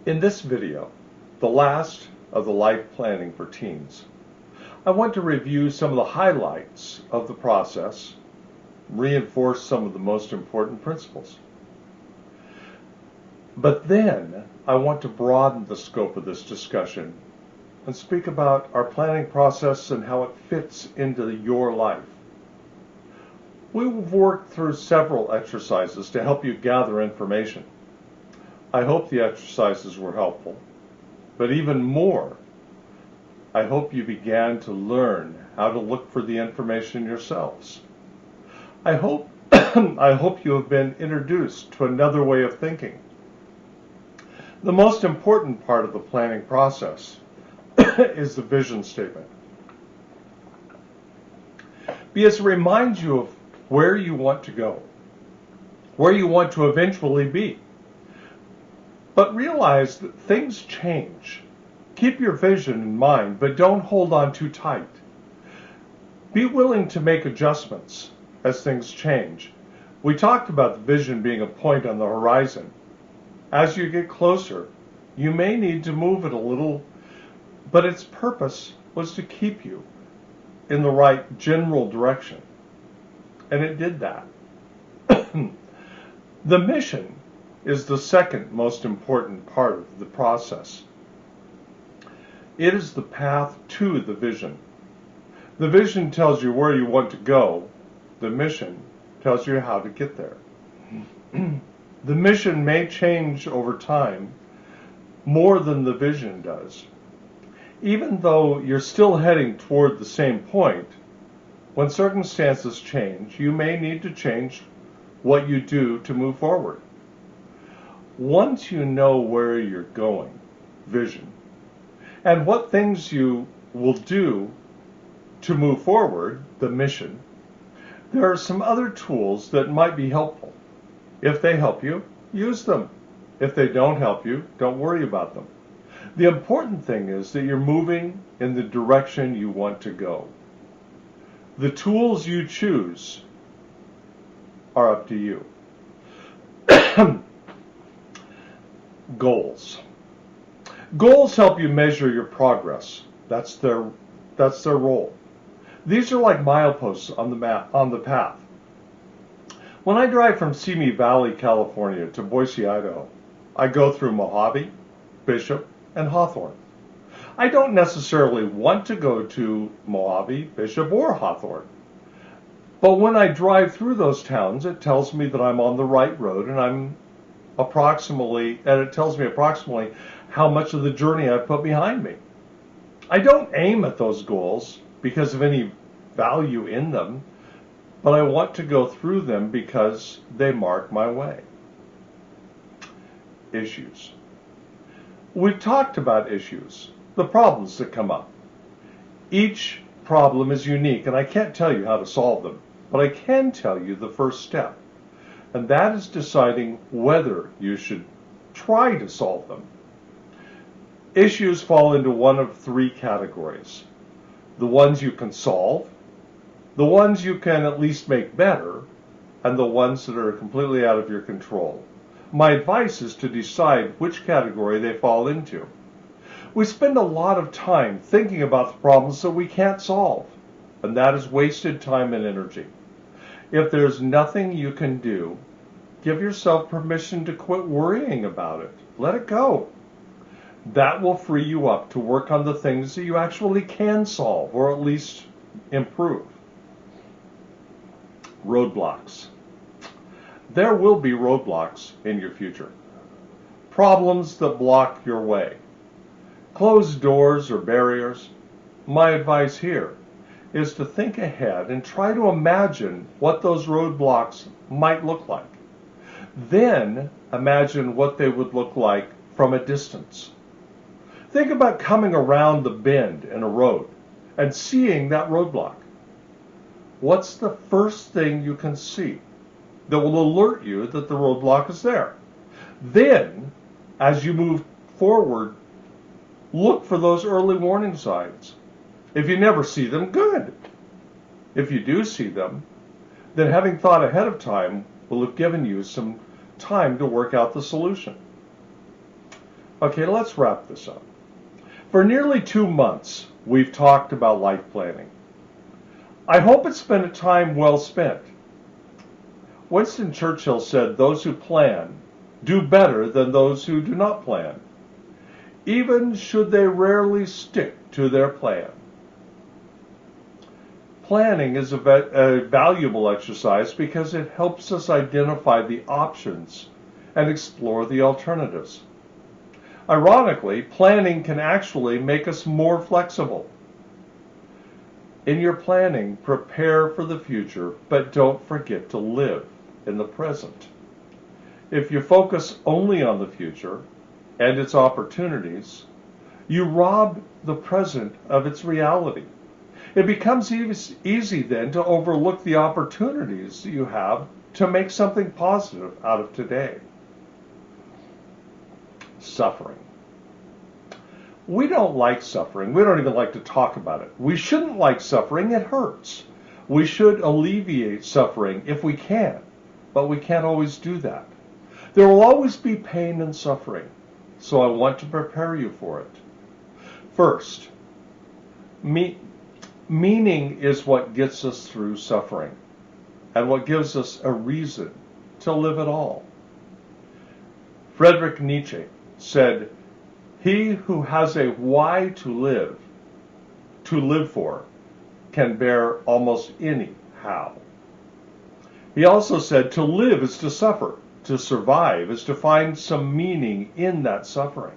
In this video, the last of the life planning for teens, I want to review some of the highlights of the process, reinforce some of the most important principles. But then I want to broaden the scope of this discussion and speak about our planning process and how it fits into your life. We've worked through several exercises to help you gather information. I hope the exercises were helpful, but even more, I hope you began to learn how to look for the information yourselves. I hope you have been introduced to another way of thinking. The most important part of the planning process is the vision statement, because it reminds you of where you want to go, where you want to eventually be. But realize that things change. Keep your vision in mind, but don't hold on too tight. Be willing to make adjustments as things change. We talked about the vision being a point on the horizon. As you get closer, you may need to move it a little, but its purpose was to keep you in the right general direction. And it did that. The mission is the second most important part of the process. It is the path to the vision. The vision tells you where you want to go. The mission tells you how to get there. The mission may change over time more than the vision does. Even though you're still heading toward the same point, when circumstances change, you may need to change what you do to move forward. Once you know where you're going, vision, and what things you will do to move forward, the mission, there are some other tools that might be helpful. If they help you, use them. If they don't help you, don't worry about them. The important thing is that you're moving in the direction you want to go. The tools you choose are up to you. Goals. Goals help you measure your progress. That's their role. These are like mileposts on the path. When I drive from Simi Valley, California to Boise, Idaho, I go through Mojave, Bishop, and Hawthorne. I don't necessarily want to go to Mojave, Bishop, or Hawthorne. But when I drive through those towns, it tells me that I'm on the right road, and it tells me approximately how much of the journey I've put behind me. I don't aim at those goals because of any value in them, but I want to go through them because they mark my way. Issues. We've talked about issues, the problems that come up. Each problem is unique, and I can't tell you how to solve them, but I can tell you the first step, and that is deciding whether you should try to solve them. Issues fall into one of three categories: the ones you can solve, the ones you can at least make better, and the ones that are completely out of your control. My advice is to decide which category they fall into. We spend a lot of time thinking about the problems that we can't solve, and that is wasted time and energy. If there's nothing you can do, give yourself permission to quit worrying about it. Let it go. That will free you up to work on the things that you actually can solve, or at least improve. Roadblocks. There will be roadblocks in your future. Problems that block your way. Closed doors or barriers. My advice here is to think ahead and try to imagine what those roadblocks might look like. Then imagine what they would look like from a distance. Think about coming around the bend in a road and seeing that roadblock. What's the first thing you can see that will alert you that the roadblock is there? Then, as you move forward, look for those early warning signs. If you never see them, good. If you do see them, then having thought ahead of time will have given you some time to work out the solution. Okay, let's wrap this up. For nearly 2 months, we've talked about life planning. I hope it's been a time well spent. Winston Churchill said, "Those who plan do better than those who do not plan, even should they rarely stick to their plan." Planning is a valuable exercise because it helps us identify the options and explore the alternatives. Ironically, planning can actually make us more flexible. In your planning, prepare for the future, but don't forget to live in the present. If you focus only on the future and its opportunities, you rob the present of its reality. It becomes easy then to overlook the opportunities you have to make something positive out of today. Suffering. We don't like suffering. We don't even like to talk about it. We shouldn't like suffering. It hurts. We should alleviate suffering if we can, but we can't always do that. There will always be pain and suffering, so I want to prepare you for it. First, meaning is what gets us through suffering and what gives us a reason to live at all. Friedrich Nietzsche said, "He who has a why to live for, can bear almost any how." He also said, "To live is to suffer. To survive is to find some meaning in that suffering."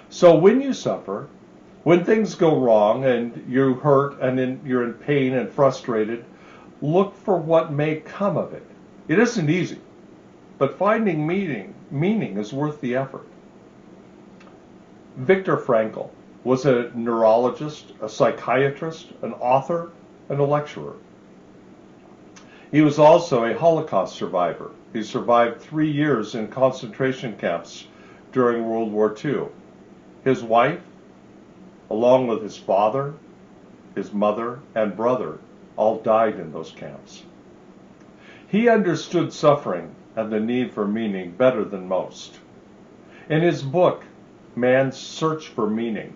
So when you suffer, when things go wrong and you hurt and you're in pain and frustrated, look for what may come of it. It isn't easy, but finding meaning is worth the effort. Viktor Frankl was a neurologist, a psychiatrist, an author, and a lecturer. He was also a Holocaust survivor. He survived 3 years in concentration camps during World War II. His wife, along with his father, his mother, and brother, all died in those camps. He understood suffering and the need for meaning better than most. In his book, Man's Search for Meaning,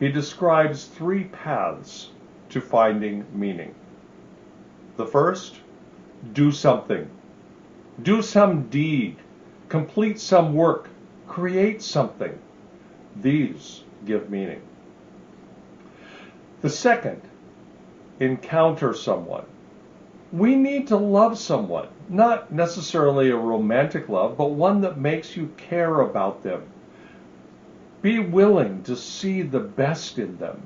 he describes 3 paths to finding meaning. The first, do something. Do some deed. Complete some work. Create something. These give meaning. The second, encounter someone. We need to love someone, not necessarily a romantic love, but one that makes you care about them. Be willing to see the best in them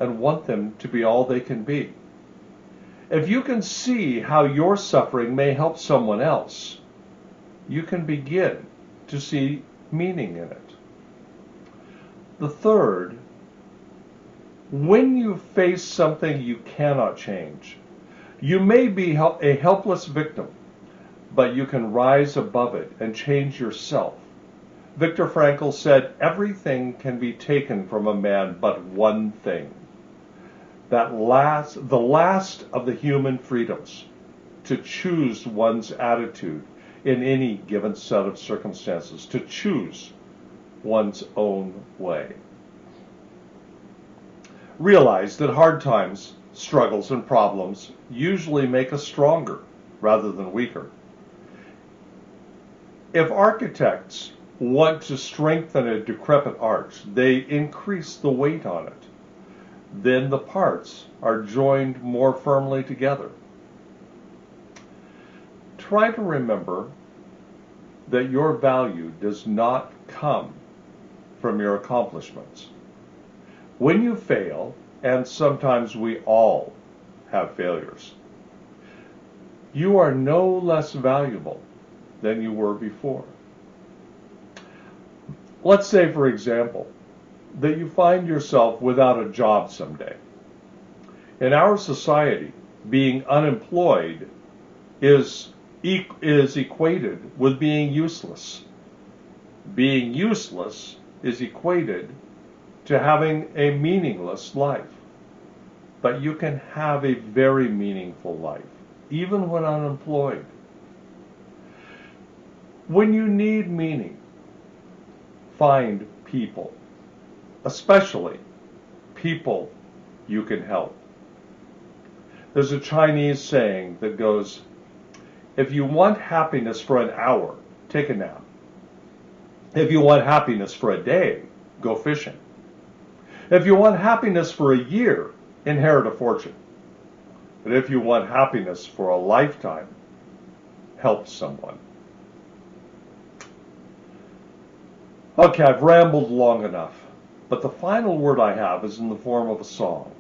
and want them to be all they can be. If you can see how your suffering may help someone else, you can begin to see meaning in it. The third, when you face something you cannot change, you may be a helpless victim, but you can rise above it and change yourself. Viktor Frankl said, "Everything can be taken from a man but one thing. The last of the human freedoms, to choose one's attitude in any given set of circumstances, to choose one's own way." Realize that hard times, struggles, and problems usually make us stronger rather than weaker. If architects want to strengthen a decrepit arch, they increase the weight on it. Then the parts are joined more firmly together. Try to remember that your value does not come from your accomplishments. When you fail, and sometimes we all have failures, you are no less valuable than you were before. Let's say, for example, that you find yourself without a job someday. In our society, being unemployed is equated with being useless. Being useless is equated to having a meaningless life. But you can have a very meaningful life, even when unemployed. When you need meaning, find people, especially people you can help. There's a Chinese saying that goes, if you want happiness for an hour, take a nap. If you want happiness for a day, go fishing. If you want happiness for a year, inherit a fortune. But if you want happiness for a lifetime, help someone. Okay, I've rambled long enough, but the final word I have is in the form of a song.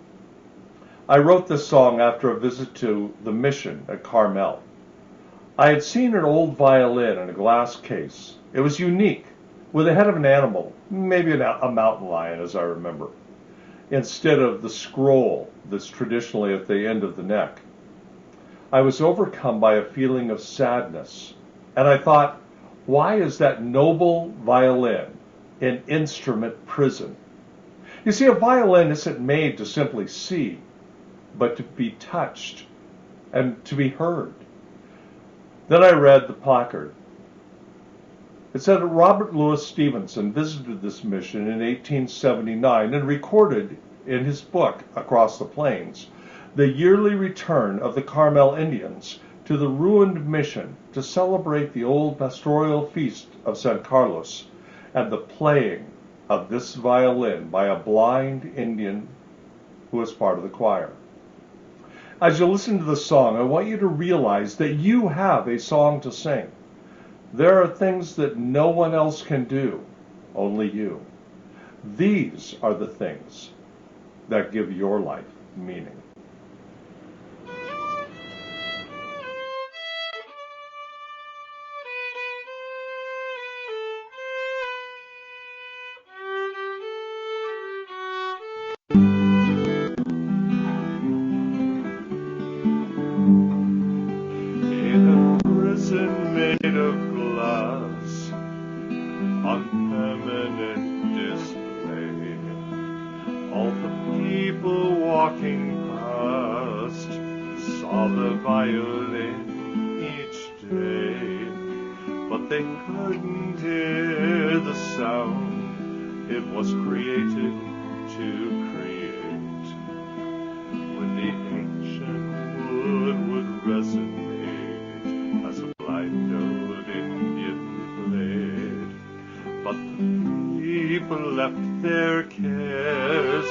I wrote this song after a visit to the mission at Carmel. I had seen an old violin in a glass case. It was unique, with the head of an animal, maybe a mountain lion as I remember, instead of the scroll that's traditionally at the end of the neck. I was overcome by a feeling of sadness, and I thought, why is that noble violin in instrument prison? You see, a violin isn't made to simply see, but to be touched and to be heard. Then I read the placard. It said that Robert Louis Stevenson visited this mission in 1879 and recorded in his book, Across the Plains, the yearly return of the Carmel Indians to the ruined mission to celebrate the old pastoral feast of San Carlos and the playing of this violin by a blind Indian who was part of the choir. As you listen to the song, I want you to realize that you have a song to sing. There are things that no one else can do, only you. These are the things that give your life meaning. Walking past, saw the violin each day, but they couldn't hear the sound it was created to create. When the ancient wood resonate as a blind old Indian played, but the people left their cares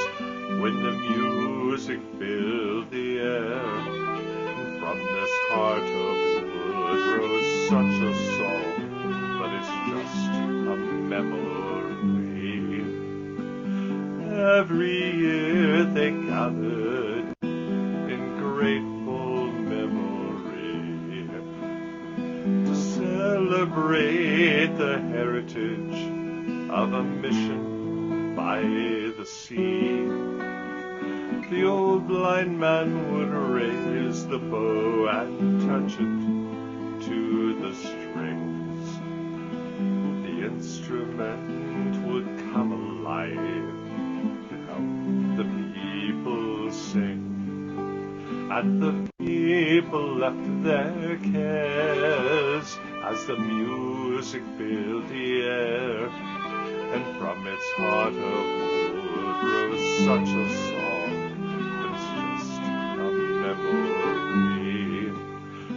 when the music filled the air, and from this heart of wood rose such a song, but it's just a memory. Every year they gathered in grateful memory to celebrate the heritage of a mission by the sea. The old blind man would raise the bow and touch it to the strings. The instrument would come alive to help the people sing. And the people left their cares as the music filled the air. And from its heart of wood rose such a song,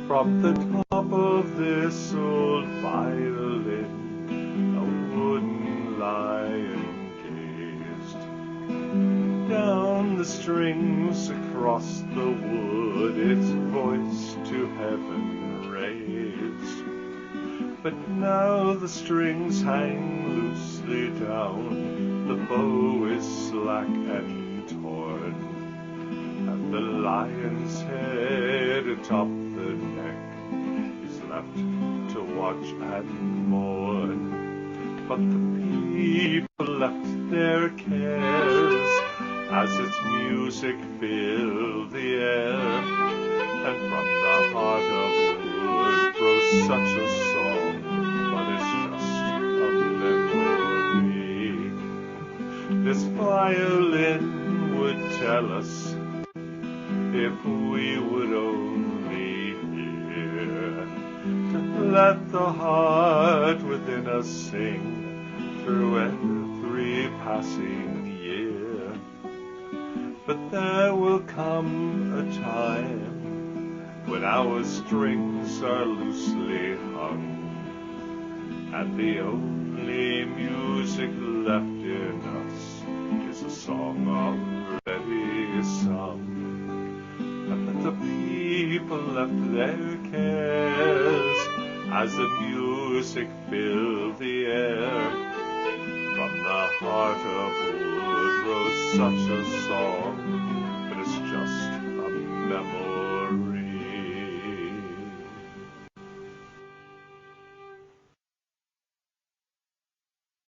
from the top of this old violin, a wooden lion gazed down the strings across the wood, its voice to heaven raised. But now the strings hang loosely down, the bow is slack and torn, and the lion's head atop the neck is left to watch and mourn. But the people left their cares as its music filled the air, and from the heart of wood rose such a song, but it's just a memory. This violin would tell us if we would only hear, to let the heart within us sing through every passing year. But there will come a time when our strings are loosely hung, and the only music left in us is a song already sung. And that the people left their cares as the music filled the air. From the heart of wood rose such a song, but it's just a memory.